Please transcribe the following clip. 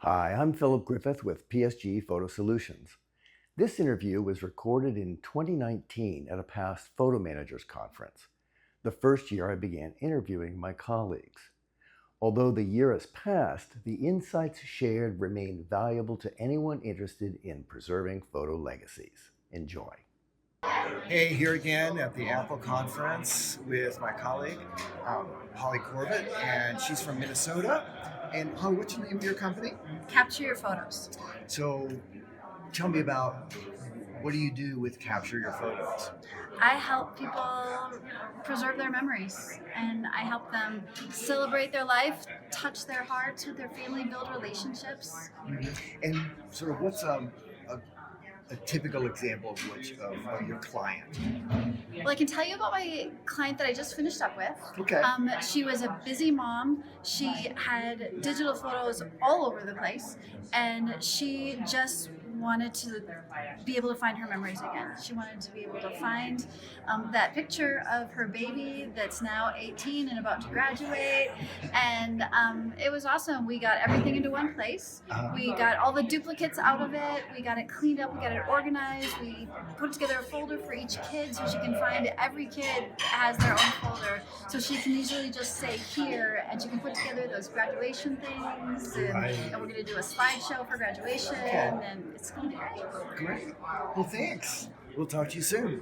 Hi, I'm Philip Griffith with PSG Photo Solutions. This interview was recorded in 2019 at a past Photo Managers Conference, the first year I began interviewing my colleagues. Although the year has passed, the insights shared remain valuable to anyone interested in preserving photo legacies. Enjoy. Hey, here again at the Apple conference with my colleague, Holly Corbid, and she's from Minnesota. And Holly, what's the name of your company? Capture your photos. So tell me about what do you do with Capture Your Photos? I help people preserve their memories and I help them celebrate their life, touch their hearts with their family, build relationships. And sort of what's a typical example of your client? Well, I can tell you about my client that I just finished up with. Okay. She was a busy mom. She had digital photos all over the place, and she just wanted to be able to find her memories again. She wanted to be able to find that picture of her baby that's now 18 and about to graduate. And it was awesome. We got everything into one place. We got all the duplicates out of it. We got it cleaned up. We got it organized. We put together a folder for each kid so she can find every kid has their own folder. So she can easily just say here, and she can put together those graduation things. And we're going to do a slideshow for graduation. And it's going to be great. Great. Well, thanks. We'll talk to you soon.